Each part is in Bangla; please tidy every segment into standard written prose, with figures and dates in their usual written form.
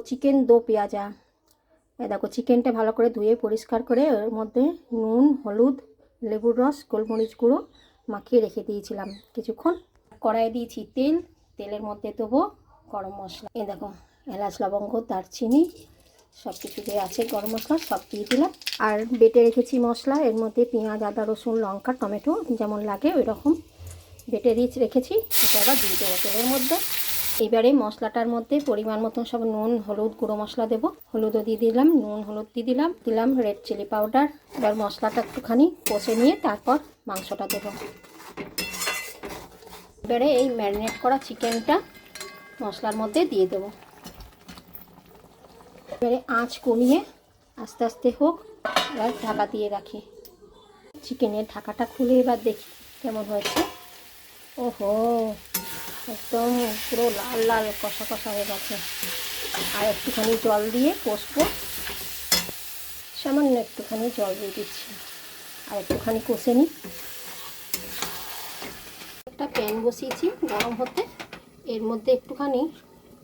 চিকেন দো পেঁয়াজা। এই দেখো চিকেনটা ভালো করে ধুয়ে পরিষ্কার করে ওর মধ্যে নুন, হলুদ, লেবুর রস, গোলমরিচ গুঁড়ো মাখিয়ে রেখে দিয়েছিলাম কিছুক্ষণ। কড়াইয়ে দিয়েছি তেল, তেলের মধ্যে দেবো গরম মশলা। এই দেখো এলাচ, লবঙ্গ, দারচিনি সব কিছু যে আছে গরম মশলা সব দিয়ে দিলাম। আর বেটে রেখেছি মশলা, এর মধ্যে পেঁয়াজ, আদা, রসুন, লঙ্কা, টমেটো যেমন লাগে ওই রকম বেটে রেখেছি। এটা আবার দিয়ে দেবো তেলের মধ্যে। এবারে মশলাটার মধ্যে পরিমাণ মতন সব নুন, হলুদ, গুঁড়ো মশলা দেবো। হলুদও দিয়ে দিলাম, নুন, হলুদ দিয়ে দিলাম রেড চিলি পাউডার। এবার মশলাটা একটুখানি কষে নিয়ে তারপর মাংসটা দেবো। এবারে এই ম্যারিনেট করা চিকেনটা মশলার মধ্যে দিয়ে দেবো। এবারে আঁচ কমিয়ে আস্তে আস্তে হোক, এবার ঢাকা দিয়ে রাখি। চিকেনের ঢাকাটা খুলে এবার দেখি কেমন হয়েছে। ওহো, একদম পুরো লাল লাল কষা কষা হয়ে গেছে। আর একটুখানি জল দিয়ে কষবো, সামান্য একটুখানি জল দিয়ে দিচ্ছি আর একটুখানি কষে নিই। একটা প্যান বসিয়েছি গরম হতে, এর মধ্যে একটুখানি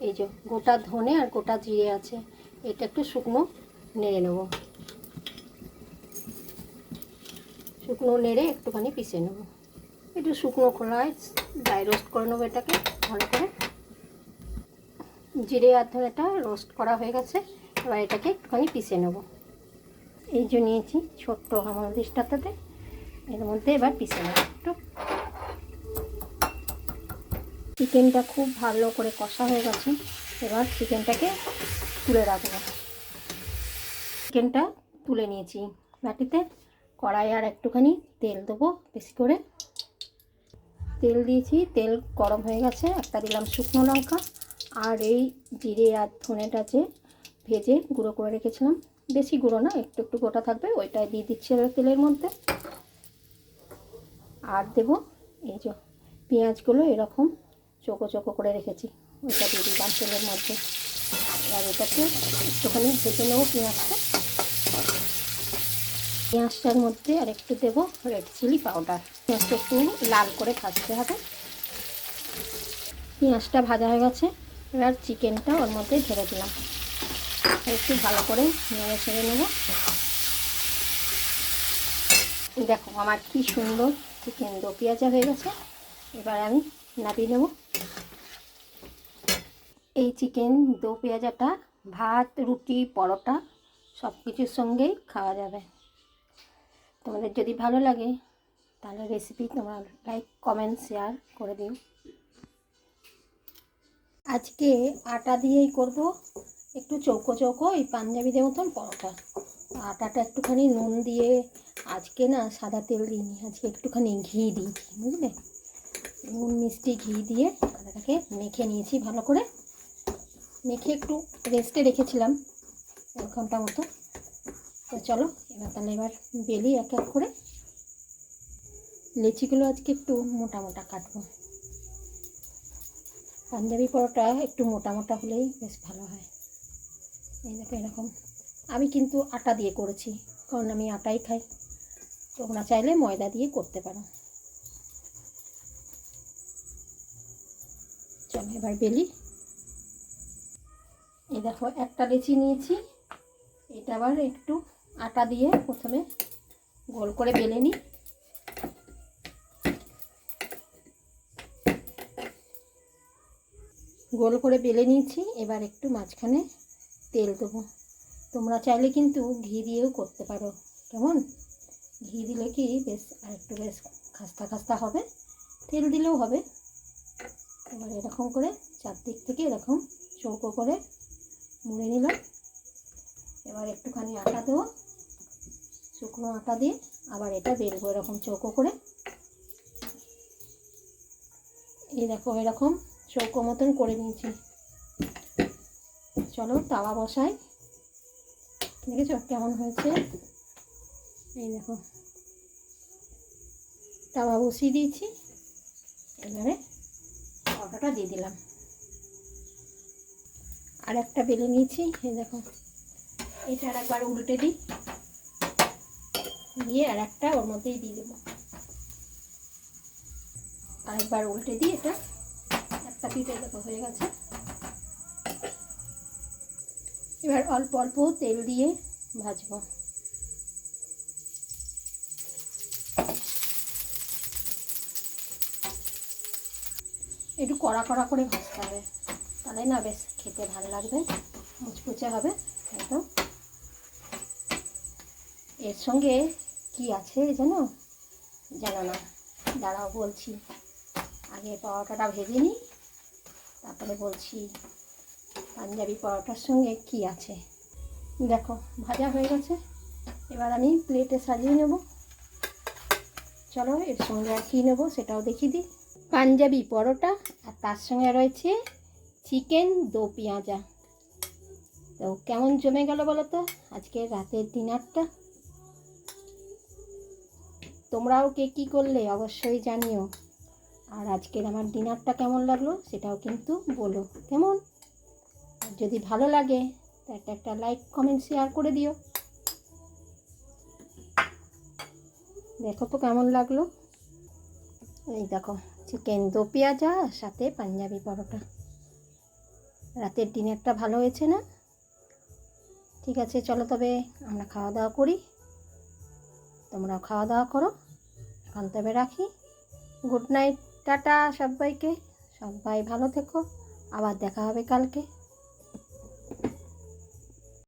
এই যে গোটা ধনে আর গোটা জিরে আছে, এটা একটু শুকনো নেড়ে নেব। শুকনো নেড়ে একটুখানি পিষে নেব। একটু শুকনো খোলায় ড্রাই রোস্ট করে নেবো এটাকে ভালো করে। জিরে আর ধনেটা রোস্ট করা হয়ে গেছে, এবার এটাকে একটুখানি পিষে নেব। এই যে নিয়েছি ছোট্ট হামানদিস্তাটাতে, এর মধ্যে এবার পিষে নেব একটু। চিকেনটা খুব ভালো করে কষা হয়ে গেছে, এবার চিকেনটাকে তুলে রাখবো। চিকেনটা তুলে নিয়েছি বাটিতে। কড়াই আর একটুখানি তেল দেবো বেশি করে। তেল দিয়েছি, তেল গরম হয়ে গেছে। একটা দিলাম শুকনো লঙ্কা আর এই জিরে আর ধনেটা যে ভেজে গুঁড়ো করে রেখেছিলাম, বেশি গুঁড়ো না, একটু একটু গোটা থাকবে, ওইটাই দিয়ে দিচ্ছি তেলের মধ্যে। আর দেবো এই যে পেঁয়াজগুলো এরকম চোখো চোখো করে রেখেছি, ওইটা দিয়ে দিলাম তেলের মধ্যে। আর এটাকে একটুখানি ভেজে নেবো পেঁয়াজটা। পেঁয়াজটার মধ্যে আর একটু দেবো রেড চিলি পাউডার। পেঁয়াজটা একটু লাল করে ভাজতে হবে। পেঁয়াজটা ভাজা হয়ে গেছে, এবার চিকেনটা ওর মধ্যে ঢেলে দিলাম। একটু ভালো করে নেড়ে ছেড়ে নেব। দেখো আমার কি সুন্দর চিকেন দো পেঁয়াজা হয়ে গেছে। এবার আমি নামিয়ে নেব। এই চিকেন দো পেঁয়াজাটা ভাত, রুটি, পরোটা সব কিছুর সঙ্গেই খাওয়া যাবে। তোমাদের যদি ভালো লাগে তাহলে রেসিপি তোমরা লাইক, কমেন্ট, শেয়ার করে দিও। আজকে আটা দিয়েই করব একটু চৌকো চৌকো এই পাঞ্জাবিদের মতন পরোটা। আটাটা একটুখানি নুন দিয়ে, আজকে না সাদা তেল দিইনি, আজকে একটুখানি ঘি দিয়েছি, বুঝলে, নুন মিষ্টি ঘি দিয়ে আটাটাকে মেখে নিয়েছি ভালো করে। মেখে একটু রেস্টে রেখেছিলাম 1 ঘন্টা মতো। তো চলো এবার বেলি এক এক করে। লেচিগুলো আজকে একটু মোটা মোটা কাটবো। পাঞ্জাবি পরোটা একটু মোটা মোটা হলেই বেশ ভালো হয়। এই দেখো এরকম। আমি কিন্তু আটা দিয়ে করেছি, কারণ আমি আটাই খাই। তোমরা চাইলে ময়দা দিয়ে করতে পারো। চলো এবার বেলি। এই দেখো একটা লেচি নিয়েছি, এটা আবার একটু আটা দিয়ে প্রথমে গোল করে বেলে নিই। গোল করে বেলে নিয়েছি, এবার একটু মাঝখানে তেল দেবো। তোমরা চাইলে কিন্তু ঘি দিয়েও করতে পারো। কেমন, ঘি দিলে কি বেশ আর একটু বেশ খাস্তা খাস্তা হবে, তেল দিলেও হবে। এবার এরকম করে চারদিক থেকে এরকম চৌকো করে মুড়ে নিলাম। এবার একটুখানি আটা দেবো, শুকনো আটা দিয়ে আবার এটা বেলবো এরকম চৌকো করে। এই দেখো এরকম চৌকো মতন করে নিয়েছি। চলো তাওয়া বসাই। দেখেছো কেমন হয়েছে? এই দেখো তাওয়া বসিয়ে দিয়েছি, এবারে পরোটাটা দিয়ে দিলাম। আর একটা বেলে নিয়েছি, এই দেখো এটা আর একবার উল্টে দিই, দিয়ে আর একটা ওর মধ্যেই দিয়ে দেবো। আরেকবার উল্টে দিই, এটা একটা পিঠে দেখো হয়ে গেছে। এবার অল্প অল্প তেল দিয়ে ভাজবো। একটু কড়া কড়া করে ভাজতে হবে, তাহলে না বেশ খেতে ভালো লাগবে, মুচমুচে হবে একদম। এর সঙ্গে কি আছে জানো না? দাঁড়াও বলছি, আগে পরোটাটা ভেজে নিই, তারপরে বলছি পাঞ্জাবি পরোটার সঙ্গে কি আছে। দেখো ভাজা হয়ে গেছে, এবার আমি প্লেটে সাজিয়ে নেব। চলো এর সঙ্গে আর কী নেবো সেটাও দেখিয়ে দিই। পাঞ্জাবি পরোটা আর তার সঙ্গে রয়েছে চিকেন দো পেঁয়াজা। তো কেমন জমে গেল বলো তো আজকের রাতের ডিনারটা? তোমরাও কে কী করলে অবশ্যই জানিও। আর আজকের আমার ডিনারটা কেমন লাগলো সেটাও কিন্তু বলো কেমন। আর যদি ভালো লাগে তো একটা লাইক কমেন্ট শেয়ার করে দিও। দেখো তো কেমন লাগলো। এই দেখো চিকেন দো পেঁয়াজা সাথে পাঞ্জাবি পরোটা। রাতের ডিনারটা ভালো হয়েছে না? ঠিক আছে, চলো তবে আমরা খাওয়া দাওয়া করি, তোমরাও খাওয়া দাওয়া করো। এখন তবে রাখি, গুড নাইট, টাটা সবাইকে, সবাই ভালো থেকো, আবার দেখা হবে কালকে।